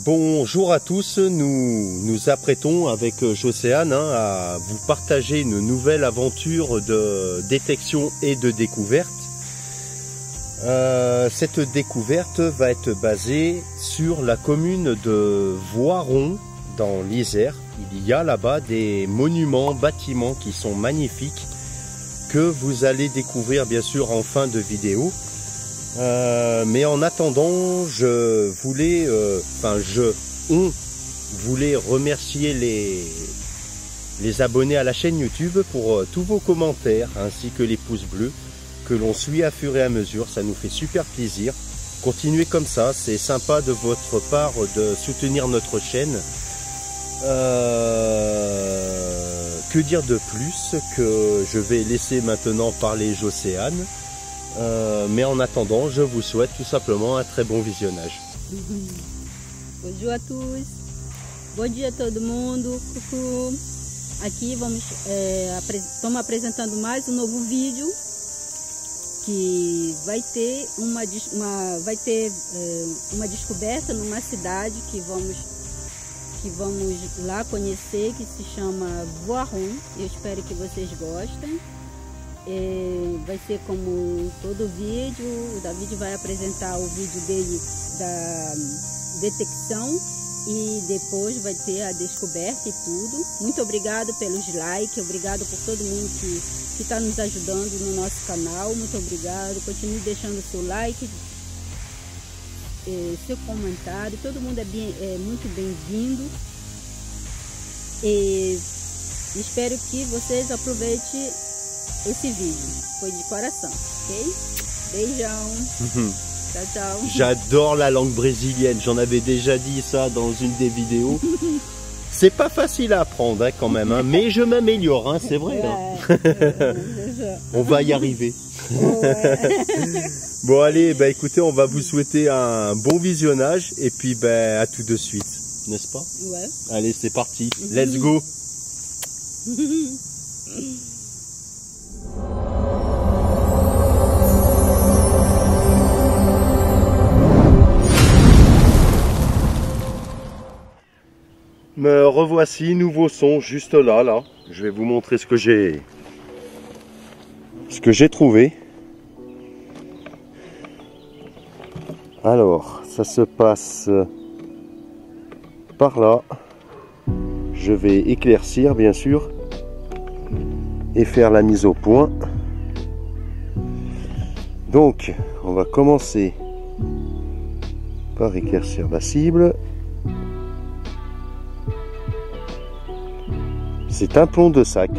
Bonjour à tous, nous nous apprêtons avec Jocéane à vous partager une nouvelle aventure de détection et de découverte. Cette découverte va être basée sur la commune de Voiron dans l'Isère. Il y a là-bas des monuments, bâtiments qui sont magnifiques que vous allez découvrir bien sûr en fin de vidéo. Mais en attendant, on voulait remercier les abonnés à la chaîne YouTube pour tous vos commentaires ainsi que les pouces bleus que l'on suit à fur et à mesure. Ça nous fait super plaisir. Continuez comme ça, c'est sympa de votre part de soutenir notre chaîne. Que dire de plus que je vais laisser maintenant parler Jocéane. Mais en attendant, je vous souhaite tout simplement un très bon visionnage. Bonjour a todos, bom dia a todo mundo. Aqui estamos apresentando mais novo vídeo que vai ter uma descoberta numa cidade que vamos lá conhecer, que se chama Voiron. Eu espero que vocês gostem. Vai ser como todo vídeo, o David vai apresentar o vídeo dele da detecção e depois vai ter a descoberta e tudo. Muito obrigado pelos likes, obrigado por todo mundo que está nos ajudando no nosso canal, muito obrigado. Continue deixando seu like, seu comentário, todo mundo é muito bem-vindo e espero que vocês aproveitem esse vídeo, foi de coração, ok? Beijão. Ciao, ciao. J'adore la langue brésilienne, j'en avais déjà dit ça dans une des vidéos. C'est pas facile à apprendre hein, quand même, hein, mais je m'améliore, hein, c'est vrai. Ouais, On va y arriver. Ouais. Bon allez, bah, écoutez, on va vous souhaiter un bon visionnage et puis bah, à tout de suite, n'est-ce pas? Ouais. Allez, c'est parti, let's go. Me revoici, nouveau son juste là. Je vais vous montrer ce que j'ai trouvé. Alors, ça se passe par là. Je vais éclaircir bien sûr et faire la mise au point. Donc, on va commencer par éclaircir la cible. C'est un plomb de sac.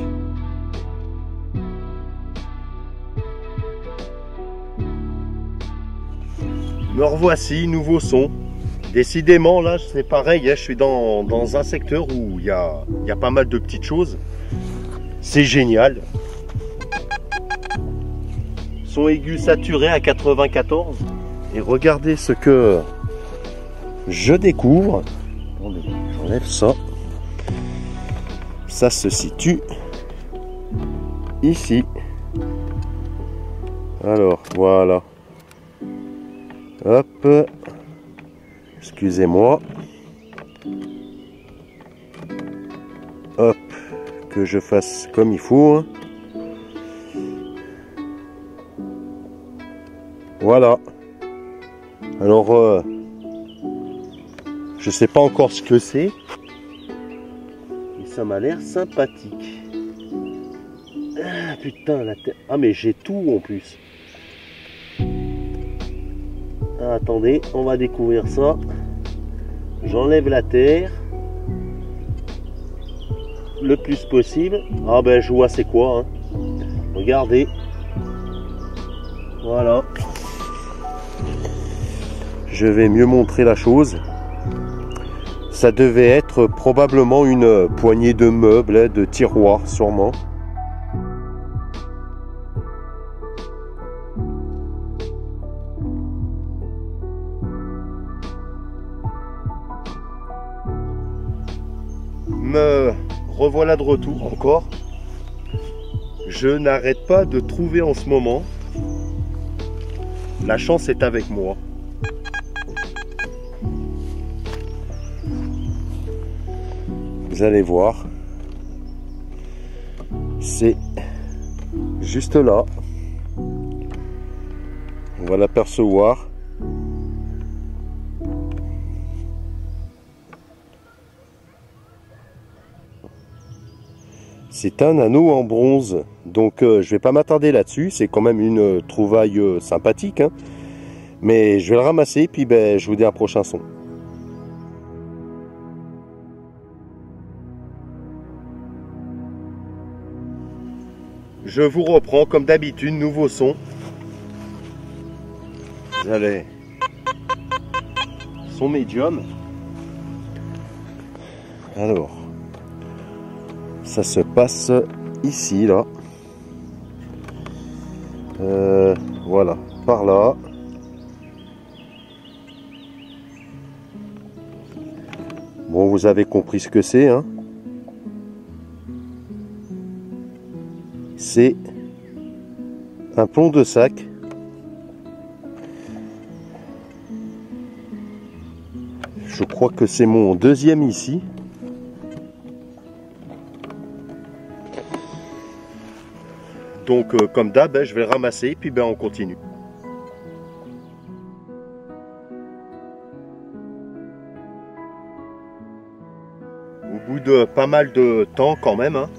Me revoici, nouveau son. Décidément, là, c'est pareil, hein, je suis dans un secteur où il y a pas mal de petites choses. C'est génial. Son aigu saturé à 94. Et regardez ce que je découvre. Attendez, j'enlève ça. Ça se situe ici. Alors, voilà. Hop. Excusez-moi. Hop. Que je fasse comme il faut. Hein. Voilà. Alors, je sais pas encore ce que c'est. Ça m'a l'air sympathique. Ah putain la tête. Ah mais j'ai tout en plus. Ah, attendez, on va découvrir ça. J'enlève la terre le plus possible. Ah ben je vois c'est quoi. Hein. Regardez. Voilà. Je vais mieux montrer la chose. Ça devait être probablement une poignée de meubles, de tiroirs sûrement. Me revoilà de retour encore. Je n'arrête pas de trouver en ce moment. La chance est avec moi. Vous allez voir, c'est juste là. On va l'apercevoir. C'est un anneau en bronze, donc je vais pas m'attarder là-dessus. C'est quand même une trouvaille sympathique, hein. Mais je vais le ramasser, puis je vous dis un prochain son. Je vous reprends comme d'habitude, nouveau son. Vous allez, son médium. Alors, ça se passe ici, là. Voilà, par là. Bon, vous avez compris ce que c'est, hein. C'est un plomb de sac. Je crois que c'est mon deuxième ici. Donc comme d'hab, je vais le ramasser, puis on continue. Au bout de pas mal de temps quand même, hein.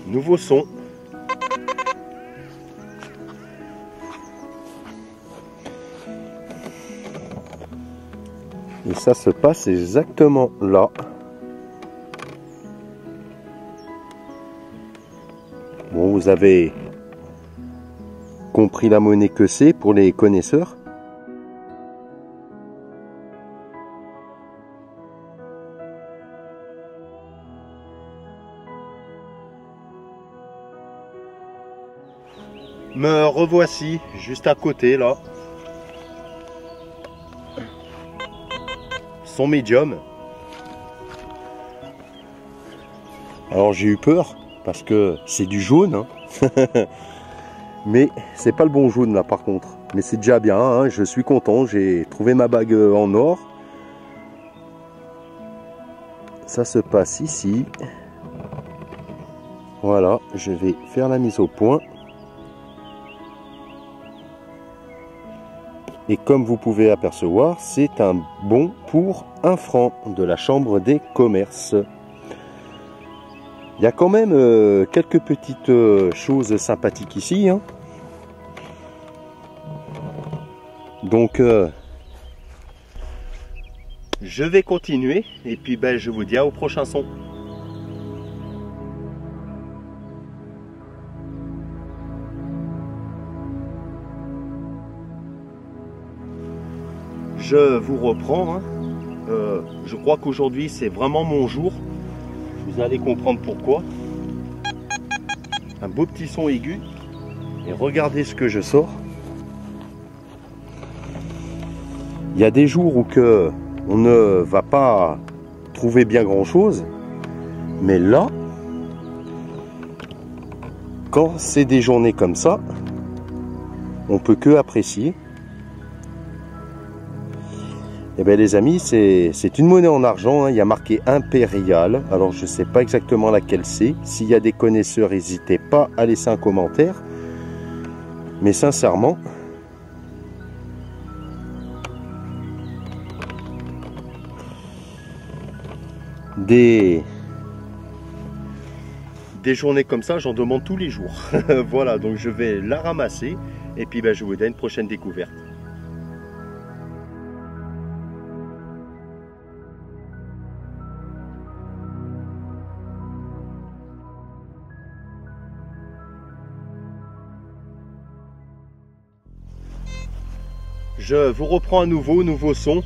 Nouveau son. Et ça se passe exactement là. Bon, vous avez compris la monnaie que c'est pour les connaisseurs. Me revoici juste à côté là. Son médium. Alors j'ai eu peur parce que c'est du jaune, hein. Mais c'est pas le bon jaune là par contre. Mais c'est déjà bien, hein. Je suis content, j'ai trouvé ma bague en or. Ça se passe ici. Voilà, je vais faire la mise au point. Et comme vous pouvez apercevoir, c'est un bon pour 1 franc de la Chambre des commerces. Il y a quand même quelques petites choses sympathiques ici, hein. Donc, je vais continuer et puis je vous dis au prochain son. Je vous reprends, hein. Je crois qu'aujourd'hui c'est vraiment mon jour. Vous allez comprendre pourquoi. Un beau petit son aigu. Et regardez ce que je sors. Il y a des jours où on ne va pas trouver bien grand chose. Mais là, quand c'est des journées comme ça, on peut que apprécier. Eh bien les amis, c'est une monnaie en argent, hein. Il y a marqué impérial. Alors je ne sais pas exactement laquelle c'est. S'il y a des connaisseurs, n'hésitez pas à laisser un commentaire. Mais sincèrement, des journées comme ça, j'en demande tous les jours. Voilà, donc je vais la ramasser et puis je vous donne une prochaine découverte. Je vous reprends à nouveau son.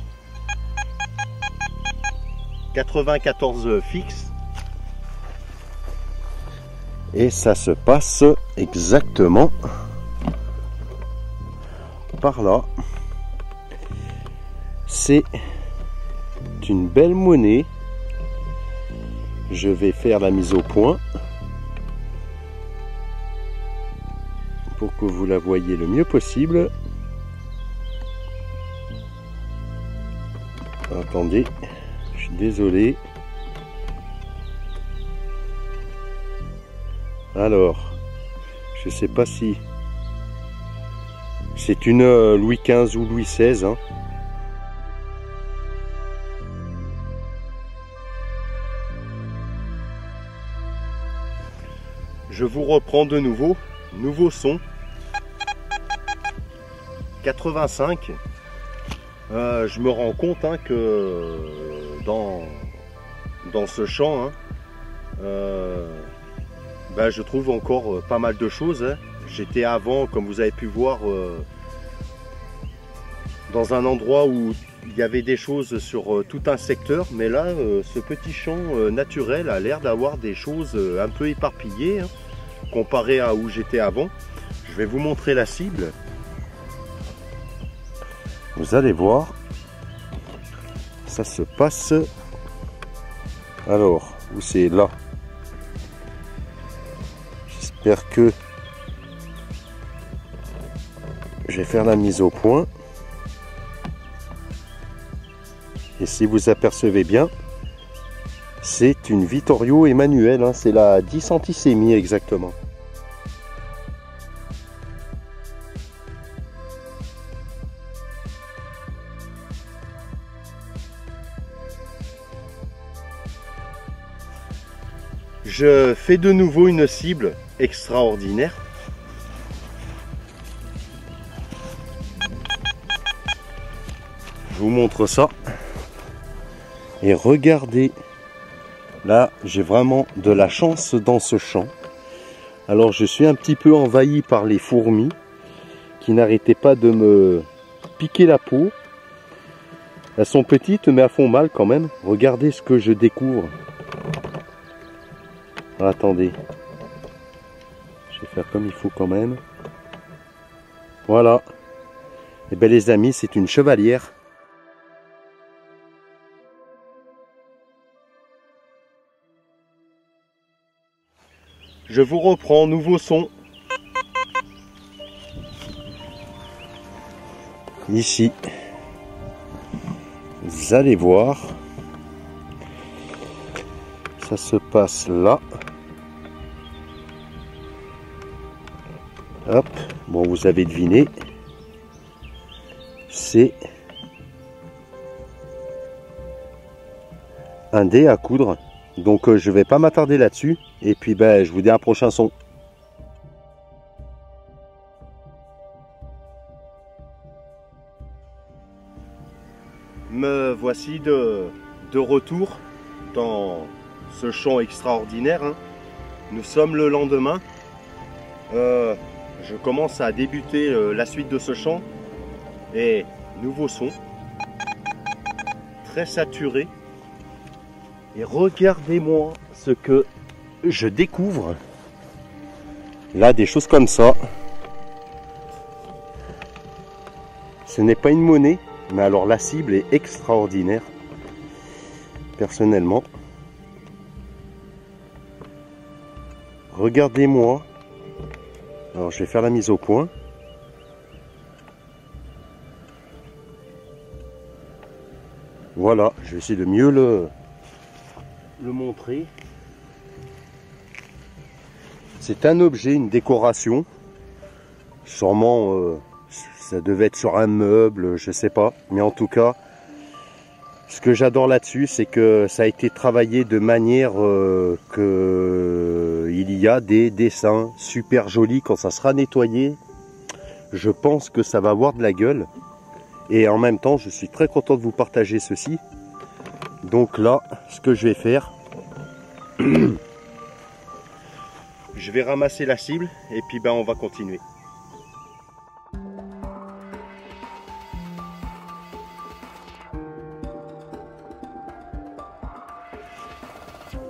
94 fixe. Et ça se passe exactement par là. C'est une belle monnaie. Je vais faire la mise au point pour que vous la voyez le mieux possible. Attendez, je suis désolé. Alors, je sais pas si c'est une Louis XV ou Louis XVI. Hein. Je vous reprends de nouveau, nouveau son. 85. Je me rends compte hein, que dans ce champ, hein, je trouve encore pas mal de choses. Hein. J'étais avant, comme vous avez pu voir, dans un endroit où il y avait des choses sur tout un secteur, mais là, ce petit champ naturel a l'air d'avoir des choses un peu éparpillées, hein, comparé à où j'étais avant. Je vais vous montrer la cible. Vous allez voir, ça se passe. Alors, où c'est là? J'espère que je vais faire la mise au point. Et si vous apercevez bien, c'est une Vittorio Emanuele, hein, c'est la 10 centisemi exactement. Je fais de nouveau une cible extraordinaire. Je vous montre ça. Et regardez, là j'ai vraiment de la chance dans ce champ. Alors je suis un petit peu envahi par les fourmis qui n'arrêtaient pas de me piquer la peau. Elles sont petites mais elles font mal quand même. Regardez ce que je découvre. Attendez, je vais faire comme il faut quand même. Voilà. Et bien les amis, c'est une chevalière. Je vous reprends, nouveau son. Ici, vous allez voir, ça se passe là. Hop, bon vous avez deviné, c'est un dé à coudre. Donc je vais pas m'attarder là-dessus. Et puis je vous dis un prochain son. Me voici de retour dans ce champ extraordinaire. Hein. Nous sommes le lendemain. Je commence à débuter la suite de ce chant. Et nouveau son. Très saturé. Et regardez-moi ce que je découvre. Là, des choses comme ça. Ce n'est pas une monnaie, mais alors la cible est extraordinaire. Personnellement. Regardez-moi. Alors, je vais faire la mise au point. Voilà, je vais essayer de mieux le montrer. C'est un objet, une décoration. Sûrement, ça devait être sur un meuble, je sais pas. Mais en tout cas, ce que j'adore là-dessus, c'est que ça a été travaillé de manière que il y a des dessins super jolis. Quand ça sera nettoyé, je pense que ça va avoir de la gueule. Et en même temps, je suis très content de vous partager ceci. Donc là, ce que je vais faire, je vais ramasser la cible et puis on va continuer.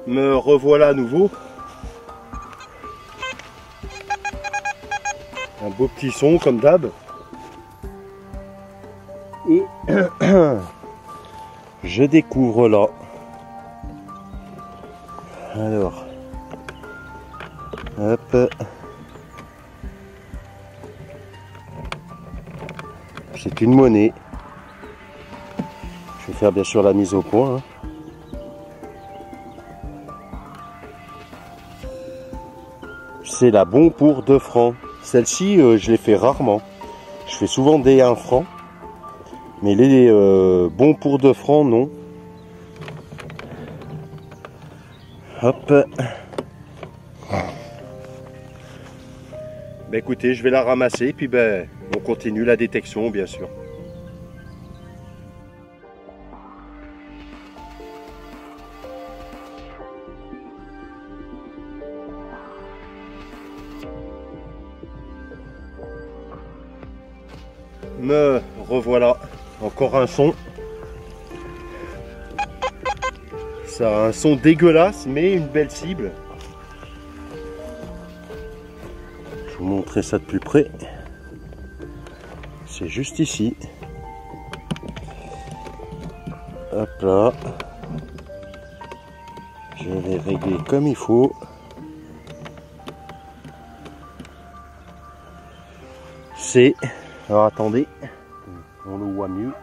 Me revoilà à nouveau. Un beau petit son comme d'hab. Et je découvre là. Alors, hop. C'est une monnaie. Je vais faire bien sûr la mise au point. Hein. C'est la bon pour 2 francs. Celle-ci, je les fais rarement. Je fais souvent des 1 franc. Mais les bons pour 2 francs, non. Hop. Ben écoutez, je vais la ramasser, puis ben, on continue la détection, bien sûr. Me revoilà, encore un son. Ça a un son dégueulasse, mais une belle cible. Je vais vous montrer ça de plus près. C'est juste ici. Hop là. Je vais régler comme il faut. C'est... Alors attendez, on le voit mieux.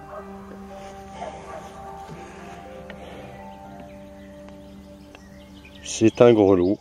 C'est un grelot.